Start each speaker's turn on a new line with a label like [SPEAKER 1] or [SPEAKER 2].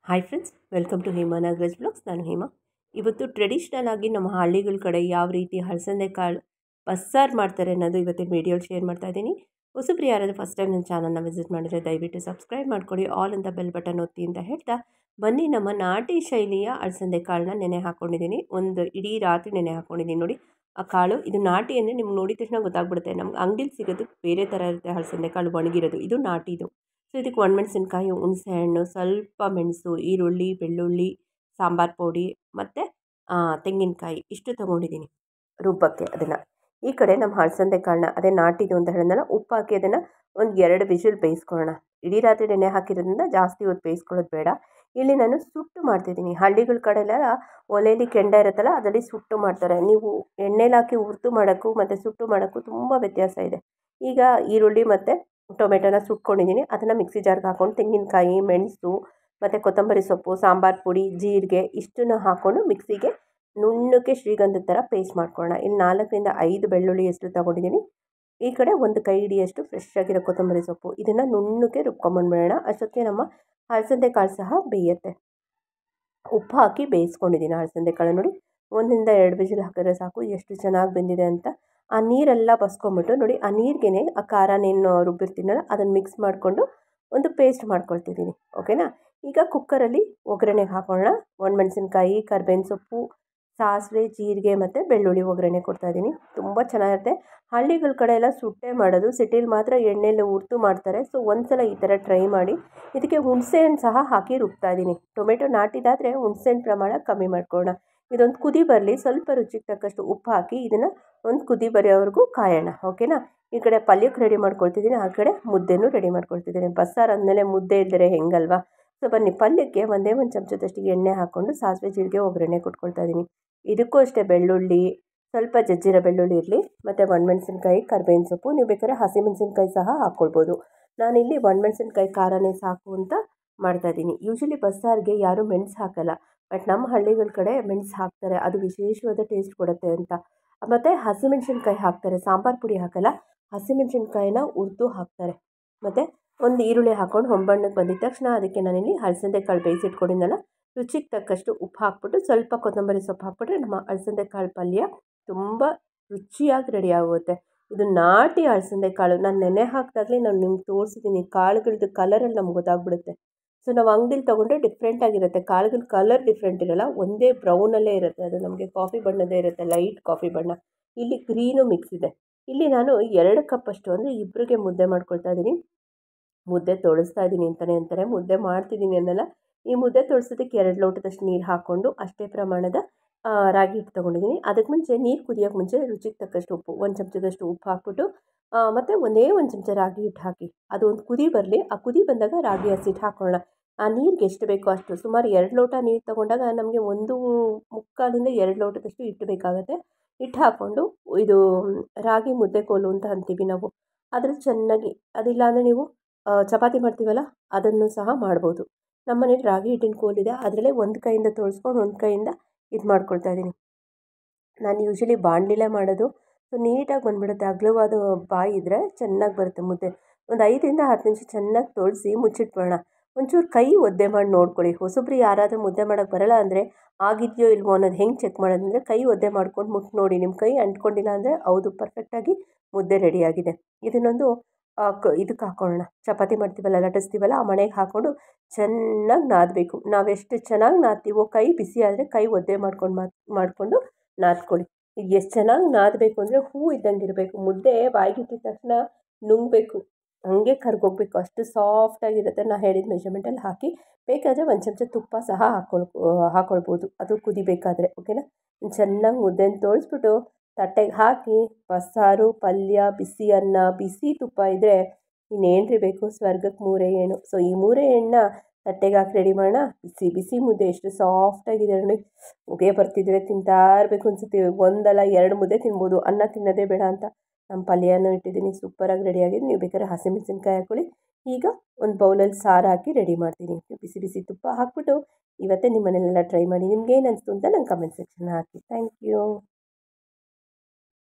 [SPEAKER 1] Hi friends, welcome to Hema Nagaraj blogs. ನಾನು ಹೇಮಾ. ಇವತ್ತು traditional ಆಗಿ ನಮ್ಮ ಹಳ್ಳಿಗಳ ಕಡೆ ಯಾವ ರೀತಿ ಹಲಸಂದೆ ಕಾಳು ಬಸ್ಸಾರು ಮಾಡ್ತಾರೆ ಅನ್ನೋದು ಇವತ್ತಿನ ವೀಡಿಯೋಲಿ ಶೇರ್ ಮಾಡ್ತಾ ಇದ್ದೀನಿ. ಹೊಸಬ್ರು ಯಾರಾದರೂ ಫಸ್ಟ್ ಟೈಮ್ ನನ್ನ ಚಾನಲ್ನ ವಿಸಿಟ್ ಮಾಡಿದರೆ ದಯವಿಟ್ಟು ಸಬ್ಸ್ಕ್ರೈಬ್ ಮಾಡ್ಕೊಳ್ಳಿ, ಆಲ್ ಅಂತ ಬೆಲ್ ಬಟನ್ ಒತ್ತಿ ಅಂತ ಹೇಳ್ತಾ ಬನ್ನಿ ನಮ್ಮ ನಾಟಿ ಶೈಲಿಯ ಹಲಸಂದೆ ಕಾಳನ್ನ ನೆನೆ ಹಾಕ್ಕೊಂಡಿದ್ದೀನಿ. ಒಂದು ಇಡೀ ರಾತ್ರಿ ನೆನೆ ಹಾಕ್ಕೊಂಡಿದ್ದೀನಿ. ನೋಡಿ ಆ ಕಾಳು, ಇದು ನಾಟಿ ಅಂದರೆ ನಿಮ್ಗೆ ನೋಡಿದ ತಕ್ಷಣ ಗೊತ್ತಾಗ್ಬಿಡುತ್ತೆ. ನಮ್ಗೆ ಅಂಗಡಿಲಿ ಸಿಗೋದು ಬೇರೆ ಥರ ಇರುತ್ತೆ ಹಲಸಂದೆ ಕಾಳು ಒಣಗಿರೋದು, ಇದು ನಾಟಿದು. ಸೊ ಇದಕ್ಕೆ ಒಣಮೆಣಸಿನ್ಕಾಯಿ, ಹುಣಸೆಹಣ್ಣು, ಸ್ವಲ್ಪ ಮೆಣಸು, ಈರುಳ್ಳಿ, ಬೆಳ್ಳುಳ್ಳಿ, ಸಾಂಬಾರು ಪುಡಿ ಮತ್ತು ತೆಂಗಿನಕಾಯಿ ಇಷ್ಟು ತೊಗೊಂಡಿದ್ದೀನಿ ರುಬ್ಬಕ್ಕೆ. ಅದನ್ನು ಈ ಕಡೆ ನಮ್ಮ ಹಲಸಂದೆ ಕಾಳನ್ನ, ಅದೇ ನಾಟಿದು ಅಂತ ಹೇಳಿದ್ನಲ್ಲ, ಉಪ್ಪು ಹಾಕಿ ಅದನ್ನು ಒಂದು 2 ವಿಷಲ್ ಬೇಯಿಸ್ಕೊಳ್ಳೋಣ. ಇಡೀ ರಾತ್ರಿ ನೆನೆ ಹಾಕಿರೋದ್ರಿಂದ ಜಾಸ್ತಿ ಹೊತ್ತು ಬೇಯಿಸ್ಕೊಳ್ಳೋದು ಬೇಡ. ಇಲ್ಲಿ ನಾನು ಸುಟ್ಟು ಮಾಡ್ತಿದ್ದೀನಿ. ಹಳ್ಳಿಗಳ ಕಡೆಯೆಲ್ಲ ಒಲೆಯಲ್ಲಿ ಕೆಂಡ ಇರುತ್ತಲ್ಲ, ಅದರಲ್ಲಿ ಸುಟ್ಟು ಮಾಡ್ತಾರೆ. ನೀವು ಎಣ್ಣೆಲಿ ಹಾಕಿ ಹುರಿದು ಮಾಡೋಕ್ಕೂ ಮತ್ತು ಸುಟ್ಟು ಮಾಡೋಕ್ಕೂ ತುಂಬ ವ್ಯತ್ಯಾಸ ಇದೆ. ಈಗ ಈರುಳ್ಳಿ ಮತ್ತು ಟೊಮೆಟೊನ ಸುಟ್ಕೊಂಡಿದ್ದೀನಿ. ಅದನ್ನು ಮಿಕ್ಸಿ ಜಾರ್ಗೆ ಹಾಕ್ಕೊಂಡು ತೆಂಗಿನಕಾಯಿ, ಮೆಣಸು ಮತ್ತು ಕೊತ್ತಂಬರಿ ಸೊಪ್ಪು, ಸಾಂಬಾರು ಪುಡಿ, ಜೀರಿಗೆ ಇಷ್ಟನ್ನು ಹಾಕ್ಕೊಂಡು ಮಿಕ್ಸಿಗೆ ನುಣ್ಣಕ್ಕೆ ಶ್ರೀಗಂಧದ ಥರ ಪೇಸ್ಟ್ ಮಾಡ್ಕೊಳ್ಳೋಣ. ಇಲ್ಲಿ 4ರಿಂದ 5 ಬೆಳ್ಳುಳ್ಳಿ ಎಷ್ಟು ತೊಗೊಂಡಿದ್ದೀನಿ. ಈ ಕಡೆ ಒಂದು ಕೈ ಹಿಡಿಯಷ್ಟು ಫ್ರೆಶ್ ಆಗಿರೋ ಕೊತ್ತಂಬರಿ ಸೊಪ್ಪು. ಇದನ್ನು ನುಣ್ಣಕ್ಕೆ ರುಬ್ಕೊಂಬಂದ್ಬಿಡೋಣ. ಅಷ್ಟೊತ್ತಿಗೆ ನಮ್ಮ ಹಲಸಂದೆ ಕಾಳು ಸಹ ಬೇಯುತ್ತೆ. ಉಪ್ಪು ಹಾಕಿ ಬೇಯಿಸ್ಕೊಂಡಿದ್ದೀನಿ ಹಲಸಂದೆ ಕಾಳು. ನೋಡಿ, 1-2 ವಿಸಿಲ್ ಹಾಕಿದ್ರೆ ಸಾಕು, ಎಷ್ಟು ಚೆನ್ನಾಗಿ ಬೆಂದಿದೆ ಅಂತ. ಆ ನೀರೆಲ್ಲ ಬಸ್ಕೊಂಬಿಟ್ಟು ನೋಡಿ, ಆ ನೀರಿಗೆನೆ ಆ ಖಾರನೇನು ರುಬ್ಬಿರ್ತೀನಲ್ಲ ಅದನ್ನು ಮಿಕ್ಸ್ ಮಾಡಿಕೊಂಡು ಒಂದು ಪೇಸ್ಟ್ ಮಾಡ್ಕೊಳ್ತಿದ್ದೀನಿ. ಓಕೆನಾ? ಈಗ ಕುಕ್ಕರಲ್ಲಿ ಒಗ್ಗರಣೆಗೆ ಹಾಕೊಳ್ಳೋಣ. ಒಣಮೆಣಸಿನ್ಕಾಯಿ, ಕರ್ಬೇವಿನ ಸೊಪ್ಪು, ಸಾಸಿವೆ, ಜೀರಿಗೆ ಮತ್ತು ಬೆಳ್ಳುಳ್ಳಿ ಒಗ್ಗರಣೆ ಕೊಡ್ತಾಯಿದ್ದೀನಿ. ತುಂಬ ಚೆನ್ನಾಗಿರುತ್ತೆ. ಹಳ್ಳಿಗಳ ಕಡೆ ಎಲ್ಲ ಸುಟ್ಟೆ ಮಾಡೋದು, ಸಿಟಿಲಿ ಮಾತ್ರ ಎಣ್ಣೆಯಲ್ಲಿ ಹುರಿದು ಮಾಡ್ತಾರೆ. ಸೊ ಒಂದ್ಸಲ ಈ ಥರ ಟ್ರೈ ಮಾಡಿ. ಇದಕ್ಕೆ ಹುಣಸೆಹಣ್ಣು ಸಹ ಹಾಕಿ ರುಬ್ತಾಯಿದ್ದೀನಿ. ಟೊಮೆಟೊ ನಾಟಿದಾದರೆ ಹುಣಸೆಹಣ್ಣು ಪ್ರಮಾಣ ಕಮ್ಮಿ ಮಾಡ್ಕೊಳ್ಳೋಣ. ಇದೊಂದು ಕುದಿ ಬರಲಿ, ಸ್ವಲ್ಪ ರುಚಿಗೆ ತಕ್ಕಷ್ಟು ಉಪ್ಪು ಹಾಕಿ ಇದನ್ನು ಒಂದು ಕುದಿ ಬರೋವರೆಗೂ ಕಾಯೋಣ. ಓಕೆನಾ? ಈ ಕಡೆ ಪಲ್ಯಕ್ಕೆ ರೆಡಿ ಮಾಡ್ಕೊಳ್ತಿದ್ದೀನಿ, ಆ ಕಡೆ ಮುದ್ದೆನೂ ರೆಡಿ ಮಾಡ್ಕೊಳ್ತಿದ್ದೀನಿ. ಬಸ್ಸಾರು ಅಂದಮೇಲೆ ಮುದ್ದೆ ಇದ್ದರೆ ಹೆಂಗಲ್ವಾ? ಸೊ ಬನ್ನಿ, ಪಲ್ಯಕ್ಕೆ ಒಂದೇ ಒಂದು ಚಮಚದಷ್ಟು ಎಣ್ಣೆ ಹಾಕ್ಕೊಂಡು ಸಾಸಿವೆ ಜೀರಿಗೆ ಒಗ್ಗರಣೆ ಕೊಟ್ಕೊಳ್ತಾ ಇದ್ದೀನಿ. ಇದಕ್ಕೂ ಅಷ್ಟೇ ಬೆಳ್ಳುಳ್ಳಿ, ಸ್ವಲ್ಪ ಜಜ್ಜಿರೋ ಬೆಳ್ಳುಳ್ಳಿ ಇರಲಿ, ಮತ್ತು ಒಣಮೆಣಸಿನ್ಕಾಯಿ, ಕರ್ಬೇವಿನ ಸೊಪ್ಪು. ನೀವು ಬೇಕಾದ್ರೆ ಹಸಿಮೆಣಸಿನ್ಕಾಯಿ ಸಹ ಹಾಕ್ಕೊಳ್ಬೋದು. ನಾನಿಲ್ಲಿ ಒಣಮೆಣಸಿನ್ಕಾಯಿ ಖಾರನೇ ಸಾಕು ಅಂತ ಮಾಡ್ತಾಯಿದ್ದೀನಿ. ಯೂಶ್ವಲಿ ಬಸ್ಸಾರಿಗೆ ಯಾರೂ ಮೆಣಸು ಹಾಕಲ್ಲ, ಬಟ್ ನಮ್ಮ ಹಳ್ಳಿಗಳ ಕಡೆ ಮೆಣಸು ಹಾಕ್ತಾರೆ. ಅದು ವಿಶೇಷವಾದ ಟೇಸ್ಟ್ ಕೊಡುತ್ತೆ ಅಂತ. ಮತ್ತು ಹಸಿಮೆಣಸಿನ್ಕಾಯಿ ಹಾಕ್ತಾರೆ, ಸಾಂಬಾರು ಪುಡಿ ಹಾಕಲ್ಲ. ಹಸಿಮೆಣಸಿನ್ಕಾಯಿನ ಹುರಿದು ಹಾಕ್ತಾರೆ. ಮತ್ತು ಒಂದು ಈರುಳ್ಳಿ ಹಾಕ್ಕೊಂಡು ಹೊಂಬಣ್ಣಕ್ಕೆ ಬಂದಿದ್ದ ತಕ್ಷಣ ಅದಕ್ಕೆ ನಾನಿಲ್ಲಿ ಹಲಸಂದೆ ಕಾಳು ಬೇಯಿಸಿಟ್ಕೊಂಡಿದ್ದೆನಲ್ಲ, ರುಚಿಗೆ ತಕ್ಕಷ್ಟು ಉಪ್ಪು ಹಾಕ್ಬಿಟ್ಟು ಸ್ವಲ್ಪ ಕೊತ್ತಂಬರಿ ಸೊಪ್ಪು ಹಾಕ್ಬಿಟ್ರೆ ನಮ್ಮ ಹಲಸಂದೆ ಕಾಳು ಪಲ್ಯ ತುಂಬ ರುಚಿಯಾಗಿ ರೆಡಿ ಆಗುತ್ತೆ. ಇದು ನಾಟಿ ಹಲಸಂದೆ ಕಾಳು. ನಾನು ನೆನೆ ಹಾಕಿದಾಗಲೇ ನಾನು ನಿಮ್ಗೆ ತೋರಿಸಿದ್ದೀನಿ. ಕಾಳುಗಳದ್ದು ಕಲರಲ್ಲಿ ನಮ್ಗೆ ಗೊತ್ತಾಗ್ಬಿಡುತ್ತೆ. ಸೊ ನಾವು ಅಂಗಡಿಲಿ ತೊಗೊಂಡ್ರೆ ಡಿಫ್ರೆಂಟಾಗಿರುತ್ತೆ. ಕಾಳುಗಳ ಕಲರ್ ಡಿಫ್ರೆಂಟ್ ಇರೋಲ್ಲ, ಒಂದೇ ಬ್ರೌನಲ್ಲೇ ಇರುತ್ತೆ. ಅದು ನಮಗೆ ಕಾಫಿ ಬಣ್ಣದೇ ಇರುತ್ತೆ, ಲೈಟ್ ಕಾಫಿ ಬಣ್ಣ. ಇಲ್ಲಿ ಗ್ರೀನು ಮಿಕ್ಸ್ ಇದೆ. ಇಲ್ಲಿ ನಾನು 2 ಕಪ್ಪಷ್ಟು, ಅಂದರೆ ಇಬ್ಬರಿಗೆ ಮುದ್ದೆ ಮಾಡ್ಕೊಳ್ತಾ ಇದ್ದೀನಿ. ಮುದ್ದೆ ತೊಳಸ್ತಾ ಇದ್ದೀನಿ ಅಂತಾರೆ, ಮುದ್ದೆ ಮಾಡ್ತಿದ್ದೀನಿ ಅನ್ನಲ್ಲ. ಈ ಮುದ್ದೆ ತೊಳ್ಸೋದಕ್ಕೆ 2 ಲೋಟದಷ್ಟು ನೀರು ಹಾಕ್ಕೊಂಡು ಅಷ್ಟೇ ಪ್ರಮಾಣದ ರಾಗಿ ಹಿಟ್ಟು ತೊಗೊಂಡಿದ್ದೀನಿ. ಅದಕ್ಕೆ ಮುಂಚೆ ನೀರು ಕುದಿಯೋಕ್ಕೆ ಮುಂಚೆ ರುಚಿಗೆ ತಕ್ಕಷ್ಟು ಉಪ್ಪು, 1 ಚಮಚದಷ್ಟು ಉಪ್ಪು ಹಾಕ್ಬಿಟ್ಟು ಮತ್ತು ಒಂದೇ 1 ಚಮಚ ರಾಗಿ ಹಿಟ್ಟು ಹಾಕಿ ಅದು ಒಂದು ಕುದಿ ಬರಲಿ. ಆ ಕುದಿ ಬಂದಾಗ ರಾಗಿ ಹಸಿಟ್ಟು ಹಾಕ್ಕೊಳ್ಳೋಣ. ಆ ನೀರಿಗೆ ಎಷ್ಟು ಬೇಕೋ ಅಷ್ಟು, ಸುಮಾರು 2 ಲೋಟ ನೀರು ತೊಗೊಂಡಾಗ ನಮಗೆ 1.25ರಿಂದ 2 ಲೋಟದಷ್ಟು ಹಿಟ್ಟು ಬೇಕಾಗುತ್ತೆ. ಹಿಟ್ಟು ಹಾಕ್ಕೊಂಡು ಇದು ರಾಗಿ ಮುದ್ದೆ ಕೋಲು ಅಂತ ಅಂತೀವಿ ನಾವು, ಅದ್ರಲ್ಲಿ ಚೆನ್ನಾಗಿ, ಅದಿಲ್ಲ ಅಂದರೆ ನೀವು ಚಪಾತಿ ಮಾಡ್ತೀವಲ್ಲ ಅದನ್ನು ಸಹ ಮಾಡ್ಬೋದು. ನಮ್ಮ ಮನೇಲಿ ರಾಗಿ ಹಿಟ್ಟಿನ ಕೋಲಿದೆ, ಅದರಲ್ಲೇ ಒಂದು ಕೈಯಿಂದ ತೊಳ್ಸ್ಕೊಂಡು ಒಂದು ಕೈಯಿಂದ ಇದು ಮಾಡ್ಕೊಳ್ತಾ ಇದ್ದೀನಿ. ನಾನು ಯೂಶ್ವಲಿ ಬಾಣಲಿಲೇ ಮಾಡೋದು. ಸೊ ನೀಟಾಗಿ ಬಂದುಬಿಡುತ್ತೆ. ಅಗಲವಾದ ಬಾಯಿ ಇದ್ದರೆ ಚೆನ್ನಾಗಿ ಬರುತ್ತೆ ಮುದ್ದೆ. ಒಂದು 5ರಿಂದ 10 ನಿಮಿಷ ಚೆನ್ನಾಗಿ ತೊಳೆಸಿ ಮುಚ್ಚಿಟ್ಬಿಡೋಣ. ಒಂಚೂರು ಕೈ ಒದ್ದೆ ಮಾಡಿ ನೋಡ್ಕೊಳ್ಳಿ. ಹೊಸಬ್ರು ಯಾರಾದರೂ ಮುದ್ದೆ ಮಾಡೋಕ್ಕೆ ಬರೋಲ್ಲ ಅಂದರೆ ಆಗಿದೆಯೋ ಇಲ್ವೋ ಅನ್ನೋದು ಹೆಂಗೆ ಚೆಕ್ ಮಾಡೋದಂದರೆ, ಕೈ ಒದ್ದೆ ಮಾಡ್ಕೊಂಡು ಮುಟ್ಟು ನೋಡಿ. ನಿಮ್ಮ ಕೈ ಅಂಟ್ಕೊಂಡಿಲ್ಲ ಅಂದರೆ ಹೌದು, ಪರ್ಫೆಕ್ಟಾಗಿ ಮುದ್ದೆ ರೆಡಿಯಾಗಿದೆ. ಇದನ್ನೊಂದು ಇದಕ್ಕೆ ಹಾಕ್ಕೊಳ್ಳೋಣ. ಚಪಾತಿ ಮಾಡ್ತೀವಲ್ಲ, ಲಟ್ಟಿಸ್ತೀವಲ್ಲ, ಆ ಮಣೆಗೆ ಹಾಕ್ಕೊಂಡು ಚೆನ್ನಾಗಿ ನಾದಬೇಕು. ನಾವೆಷ್ಟು ಚೆನ್ನಾಗಿ ನಾದ್ತೀವೋ, ಕೈ ಬಿಸಿ ಆದರೆ ಕೈ ಒದ್ದೆ ಮಾಡಿಕೊಂಡು ನಾದ್ಕೊಳ್ಳಿ. ಇದು ಎಷ್ಟು ಚೆನ್ನಾಗಿ ನಾದಬೇಕು ಅಂದರೆ ಹೂ ಇದ್ದಂಗೆ ಇರಬೇಕು. ಮುದ್ದೆ ಬಾಯಿಗೆ ಇಟ್ಟಿದ ತಕ್ಷಣ ನುಂಗಬೇಕು, ಹಂಗೆ ಕರ್ಗೋಗ್ಬೇಕು, ಅಷ್ಟು ಸಾಫ್ಟಾಗಿರುತ್ತೆ. ನಾನು ಹೇಳಿದ ಮೆಷರ್ಮೆಂಟಲ್ಲಿ ಹಾಕಿ, ಬೇಕಾದರೆ 1 ಚಮಚ ತುಪ್ಪ ಸಹ ಹಾಕ್ಕೊಳ್ಬೋದು ಅದು ಕುದಿಬೇಕಾದ್ರೆ. ಓಕೆನಾ? ಚೆನ್ನಾಗಿ ಮುದ್ದೆನ ತೋಳಿಸ್ಬಿಟ್ಟು ತಟ್ಟೆಗೆ ಹಾಕಿ ಬಸ್ಸಾರು, ಪಲ್ಯ, ಬಿಸಿ ಅನ್ನ, ಬಿಸಿ ತುಪ್ಪ ಇದ್ದರೆ ಇನ್ನೇನ್ರಿ ಬೇಕು, ಸ್ವರ್ಗಕ್ಕೆ 3 ಏಣು. ಸೊ ಈ 3 ಎಣ್ಣನ್ನ ತಟ್ಟೆಗೆ ಹಾಕಿ ರೆಡಿ ಮಾಡೋಣ. ಬಿಸಿ ಬಿಸಿ ಮುದ್ದೆ ಎಷ್ಟು ಸಾಫ್ಟಾಗಿದೆ ನೋಡಿ. ಹೊಗೆ ಬರ್ತಿದ್ರೆ ತಿಂತಾ ಇರಬೇಕು ಅನಿಸುತ್ತೆ. 1 ಅಲ್ಲ 2 ಮುದ್ದೆ ತಿನ್ಬೋದು, ಅನ್ನ ತಿನ್ನೋದೇ ಬೇಡ ಅಂತ. ನಮ್ಮ ಪಲ್ಯನೂ ಇಟ್ಟಿದ್ದೀನಿ, ಸೂಪರಾಗಿ ರೆಡಿಯಾಗಿದೆ. ನೀವು ಬೇಕಾದ್ರೆ ಹಸಿಮೆಣಸಿನ್ಕಾಯಿ ಹಾಕ್ಕೊಳ್ಳಿ. ಈಗ ಒಂದು ಬೌಲಲ್ಲಿ ಸಾರು ಹಾಕಿ ರೆಡಿ ಮಾಡ್ತೀನಿ. ಬಿಸಿ ಬಿಸಿ ತುಪ್ಪ ಹಾಕ್ಬಿಟ್ಟು ಇವತ್ತೇ ನಿಮ್ಮ ಮನೇಲೆಲ್ಲ ಟ್ರೈ ಮಾಡಿ. ನಿಮ್ಗೇನು ಅನಿಸ್ತು ಅಂತ ನಂಗೆ ಕಮೆಂಟ್ ಸೆಕ್ಷನ್ ಹಾಕಿ. Thank you.